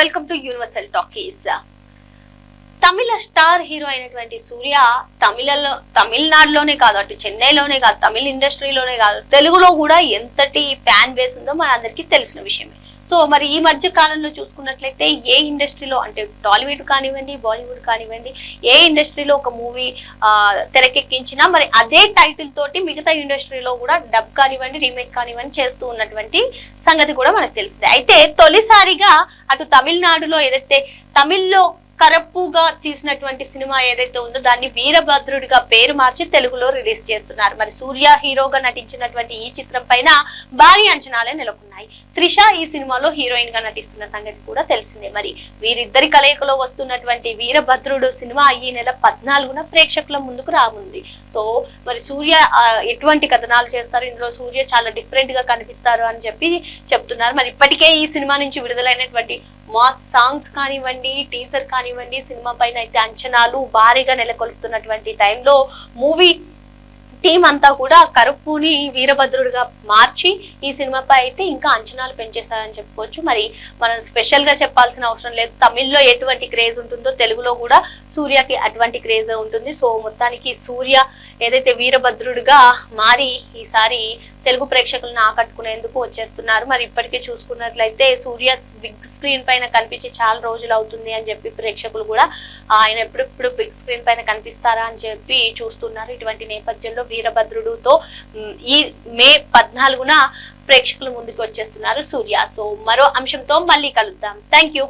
Welcome to universal talkies. Tamil star hero అయినటువంటి సూర్య తమిళనాడులోనే కాదు, అటు చెన్నైలోనే కాదు, తమిళ ఇండస్ట్రీలోనే కాదు, తెలుగులో కూడా ఎంతటి ఫ్యాన్ బేస్ ఉందో మన అందరికీ తెలిసిన విషయమే. సో మరి ఈ మధ్య కాలంలో చూసుకున్నట్లయితే ఏ ఇండస్ట్రీలో అంటే టాలీవుడ్ కానివ్వండి, బాలీవుడ్ కానివ్వండి, ఏ ఇండస్ట్రీలో ఒక మూవీ తెరకెక్కించినా మరి అదే టైటిల్ తోటి మిగతా ఇండస్ట్రీలో కూడా డబ్ కానివ్వండి, రీమేక్ కానివ్వండి చేస్తూ ఉన్నటువంటి సంగతి కూడా మనకు తెలిసిందే. అయితే తొలిసారిగా అటు తమిళనాడులో ఏదైతే తమిళ్లో కరప్పుగా తీసినటువంటి సినిమా ఏదైతే ఉందో దాన్ని వీరభద్రుడిగా పేరు మార్చి తెలుగులో రిలీజ్ చేస్తున్నారు. మరి సూర్య హీరోగా నటించినటువంటి ఈ చిత్రం పైన భారీ అంచనాలే నెలకొన్నాయి. త్రిష ఈ సినిమాలో హీరోయిన్ గా నటిస్తున్న సంగతి కూడా తెలిసిందే. మరి వీరిద్దరి కలయికలో వస్తున్నటువంటి వీరభద్రుడు సినిమా ఈ నెల 14న ప్రేక్షకుల ముందుకు రానుంది. సో మరి సూర్య ఎటువంటి కథనాలు చేస్తారు, ఇందులో సూర్య చాలా డిఫరెంట్ గా కనిపిస్తారు అని చెప్పి చెప్తున్నారు. మరి ఇప్పటికే ఈ సినిమా నుంచి విడుదలైనటువంటి మాస్ సాంగ్స్ కానివ్వండి, టీజర్ కానివ్వండి, సినిమా పైన అయితే అంచనాలు భారీగా నెలకొల్పుతున్నటువంటి టైంలో మూవీ టీం అంతా కూడా కరుప్పుని వీరభద్రుడిగా మార్చి ఈ సినిమాపై అయితే ఇంకా అంచనాలు పెంచేశారని చెప్పుకోవచ్చు. మరి మనం స్పెషల్ గా చెప్పాల్సిన అవసరం లేదు, తమిళ్లో ఎటువంటి క్రేజ్ ఉంటుందో తెలుగులో కూడా సూర్యకి అటువంటి క్రేజ్ ఉంటుంది. సో మొత్తానికి సూర్య ఏదైతే వీరభద్రుడిగా మారి ఈసారి తెలుగు ప్రేక్షకులను ఆకట్టుకునేందుకు వచ్చేస్తున్నారు. మరి ఇప్పటికే చూసుకున్నట్లయితే సూర్య బిగ్ స్క్రీన్ పైన కనిపించి చాలా రోజులు అవుతుంది అని చెప్పి ప్రేక్షకులు కూడా ఆయన ఎప్పుడెప్పుడు బిగ్ స్క్రీన్ పైన కనిపిస్తారా అని చెప్పి చూస్తున్నారు. ఇటువంటి నేపథ్యంలో వీరభద్రుడుతో ఈ మే 14న ప్రేక్షకుల ముందుకు వచ్చేస్తున్నారు సూర్య. సో మరో అంశంతో మళ్ళీ కలుద్దాం. Thank you.